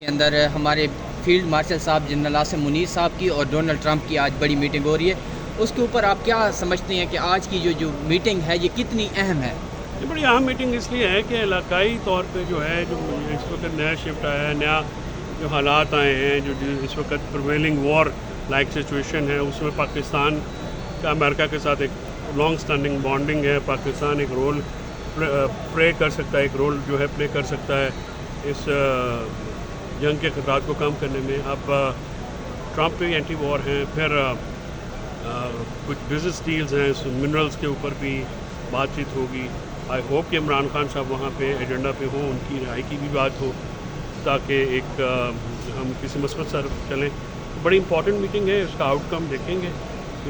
کے اندر ہمارے field marshal صاحب جنرل عاصم منیر صاحب کی اور ڈونلڈ ٹرمپ کی آج بڑی میٹنگ ہو رہی ہے. اس کے اوپر آپ کیا سمجھتے ہیں کہ آج کی جو میٹنگ ہے یہ کتنی اہم ہے؟ یہ بڑی اہم میٹنگ اس لیے ہے کہ علاقائی طور پہ جو ہے جو اس وقت نیا شفٹ آیا ہے، نیا جو حالات آئے ہیں، جو اس وقت پرویلنگ وار لائک سچویشن ہے، اس میں پاکستان کا امریکہ کے ساتھ ایک لانگ سٹینڈنگ بانڈنگ ہے. پاکستان ایک رول پلے کر سکتا ہے، ایک رول جو ہے پلے کر سکتا ہے اس جنگ کے خطرات کو کم کرنے میں. اب ٹرمپ بھی اینٹی وار ہیں، پھر کچھ بزنس ڈیلز ہیں، منرلز کے اوپر بھی بات چیت ہوگی. آئی ہوپ کہ عمران خان صاحب وہاں پہ ایجنڈا پہ ہوں، ان کی رہائی کی بھی بات ہو تاکہ ایک ہم کسی مثبت سر چلیں. بڑی امپورٹنٹ میٹنگ ہے، اس کا آؤٹ کم دیکھیں گے.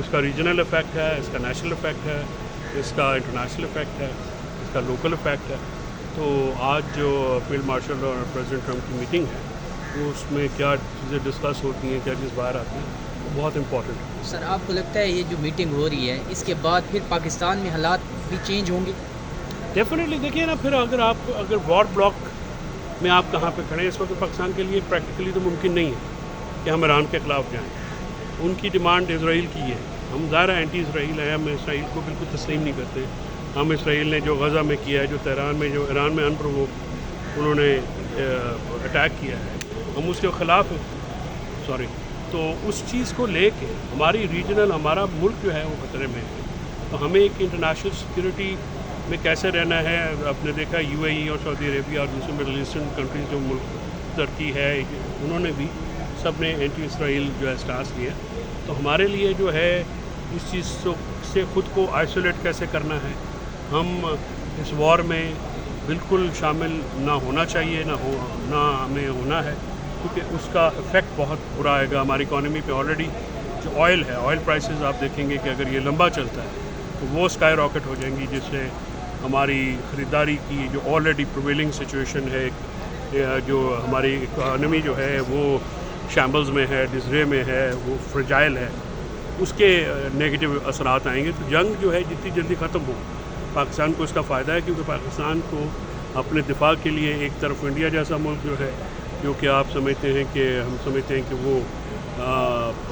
اس کا ریجنل افیکٹ ہے، اس کا نیشنل افیکٹ ہے، اس کا انٹرنیشنل افیکٹ ہے، اس کا لوکل افیکٹ ہے. تو آج جو فیلڈ مارشل اور پریزیڈنٹ ٹرمپ کی میٹنگ ہے وہ اس میں کیا چیزیں ڈسکس ہوتی ہیں، کیا چیز باہر آتی ہیں، وہ بہت امپورٹنٹ ہے. سر آپ کو لگتا ہے یہ جو میٹنگ ہو رہی ہے اس کے بعد پھر پاکستان میں حالات بھی چینج ہوں گے؟ ڈیفینیٹلی دیکھیے نا، پھر اگر وار بلاک میں آپ کہاں پہ کھڑے ہیں، اس وقت پاکستان کے لیے پریکٹیکلی تو ممکن نہیں ہے کہ ہم ایران کے خلاف جائیں. ان کی ڈیمانڈ اسرائیل کی ہے. ہم ظاہر اینٹی اسرائیل ہیں، ہم اسرائیل کو بالکل تسلیم نہیں کرتے. ہم اسرائیل نے جو غزہ میں کیا ہے، جو تہران میں، جو ایران میں انپرووک انہوں نے اٹیک کیا ہے، ہم اس کے خلاف ہیں. تو اس چیز کو لے کے ہماری ریجنل، ہمارا ملک جو ہے وہ خطرے میں ہے. تو ہمیں ایک انٹرنیشنل سیکورٹی میں کیسے رہنا ہے. آپ نے دیکھا یو اے ای اور سعودی عربیہ اور دوسرے مڈل ایسٹرن کنٹریز جو ملک ترکی ہے، انہوں نے بھی سب نے اینٹی اسرائیل جو ہے اسٹانس لیا. تو ہمارے لیے جو ہے اس چیز سے خود کو آئسولیٹ کیسے کرنا ہے. ہم اس وار میں بالکل شامل نہ ہونا چاہیے، نہ ہمیں ہونا ہے، کیونکہ اس کا افیکٹ بہت برا آئے گا ہماری اکانومی پہ. آلریڈی جو آئل ہے، آئل پرائسز آپ دیکھیں گے کہ اگر یہ لمبا چلتا ہے تو وہ اسکائی راکٹ ہو جائیں گی، جس سے ہماری خریداری کی جو آلریڈی پرویلنگ سچویشن ہے، جو ہماری اکانومی جو ہے وہ شیمبلز میں ہے، ڈزرے میں ہے، وہ فرجائل ہے، اس کے نیگیٹو اثرات آئیں گے. تو جنگ جو ہے جتنی جلدی ختم ہو، پاکستان کو اس کا فائدہ ہے، کیونکہ پاکستان کو اپنے دفاع کے لیے ایک طرف انڈیا جیسا ملک جو ہے، جو کہ آپ سمجھتے ہیں کہ ہم سمجھتے ہیں کہ وہ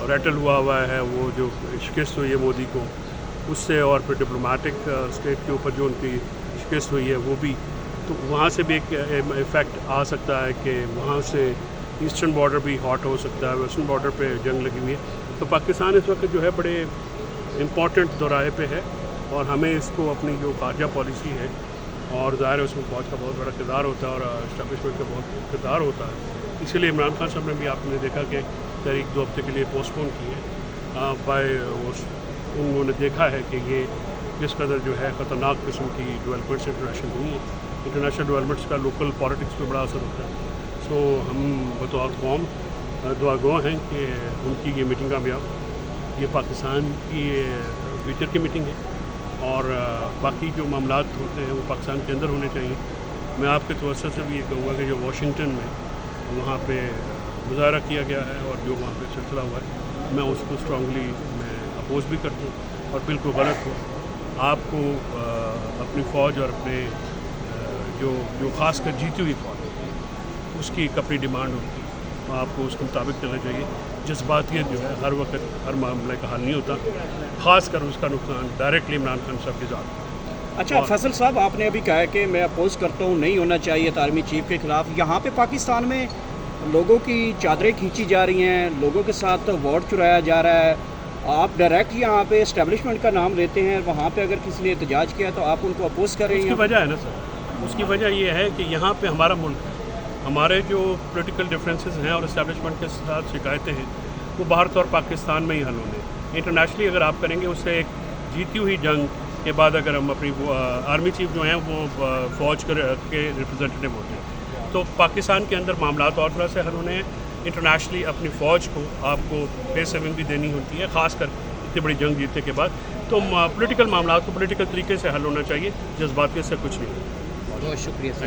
ریٹل ہوا ہے، وہ جو شکست ہوئی ہے مودی کو اس سے، اور پھر ڈپلومیٹک اسٹیٹ کے اوپر جو ان کی شکست ہوئی ہے وہ بھی، تو وہاں سے بھی ایک ایفیکٹ آ سکتا ہے کہ وہاں سے ایسٹرن بارڈر بھی ہاٹ ہو سکتا ہے، ویسٹرن بارڈر پہ جنگ لگی ہوئی ہے. تو پاکستان اس وقت جو ہے بڑے امپورٹنٹ دورائے پہ ہے، اور ہمیں اس کو اپنی جو خارجہ پالیسی ہے، اور ظاہر ہے اس میں فوج کا بہت بڑا کردار ہوتا ہے اور اسٹیبلشمنٹ کا بہت کردار ہوتا ہے. اسی لیے عمران خان صاحب نے بھی، آپ نے دیکھا کہ تاریخ 2 ہفتے کے لیے پوسٹ پون کی ہے. انہوں نے دیکھا ہے کہ یہ کس قدر جو ہے خطرناک قسم کی ڈیولپمنٹس انٹرنیشنل ہوئی ہیں. انٹرنیشنل ڈیولپمنٹس کا لوکل پالیٹکس پہ بڑا اثر ہوتا ہے. سو ہم بطور قوم دعا گو ہیں کہ ان کی یہ میٹنگ کامیاب. یہ پاکستان کی فیوچر کی میٹنگ ہے، اور باقی جو معاملات ہوتے ہیں وہ پاکستان کے اندر ہونے چاہیے. میں آپ کے توسط سے بھی یہ کہوں گا کہ جو واشنگٹن میں وہاں پہ مظاہرہ کیا گیا ہے اور جو وہاں پہ سلسلہ ہوا ہے، میں اس کو اسٹرانگلی میں اپوز بھی کرتا ہوں، اور بالکل غلط ہو. آپ کو اپنی فوج اور اپنے جو خاص کر جیتی ہوئی فوج، اس کی ایک اپنی ڈیمانڈ ہوتی ہے، آپ کو اس کے مطابق چلنا چاہیے. جذباتیت جو ہے ہر وقت ہر معاملے کا حل نہیں ہوتا، خاص کر اس کا نقصان ڈائریکٹلی عمران خان صاحب کے ذات. اچھا فیصل صاحب، آپ نے ابھی کہا ہے کہ میں اپوز کرتا ہوں، نہیں ہونا چاہیے آرمی چیف کے خلاف. یہاں پہ پاکستان میں لوگوں کی چادریں کھینچی جا رہی ہیں، لوگوں کے ساتھ ووٹ چرایا جا رہا ہے. آپ ڈائریکٹ یہاں پہ اسٹیبلشمنٹ کا نام لیتے ہیں، وہاں پہ اگر کسی نے احتجاج کیا تو آپ ان کو اپوز کر رہے ہیں. اس کی وجہ ہے نا سر، اس کی وجہ یہ ہے کہ یہاں پہ ہمارا ملک ہے. ہمارے جو پولیٹیکل ڈفرینسز ہیں اور اسٹیبلشمنٹ کے ساتھ شکایتیں ہیں، وہ باہر طور پاکستان میں ہی حل ہونے. انٹرنیشنلی اگر آپ کریں گے، اس سے ایک جیتی ہوئی جنگ کے بعد اگر ہم اپنی آرمی چیف جو ہیں وہ فوج کے ریپرزنٹیٹیو ہوتے ہیں، تو پاکستان کے اندر معاملات اور طرح سے حل ہونے ہیں. انٹرنیشنلی اپنی فوج کو آپ کو فیس سیونگ بھی دینی ہوتی ہے، خاص کر اتنی بڑی جنگ جیتنے کے بعد. تو پولیٹیکل معاملات کو پولیٹیکل طریقے سے حل ہونا چاہیے، جذباتیت سے کچھ نہیں. بہت شکریہ سر.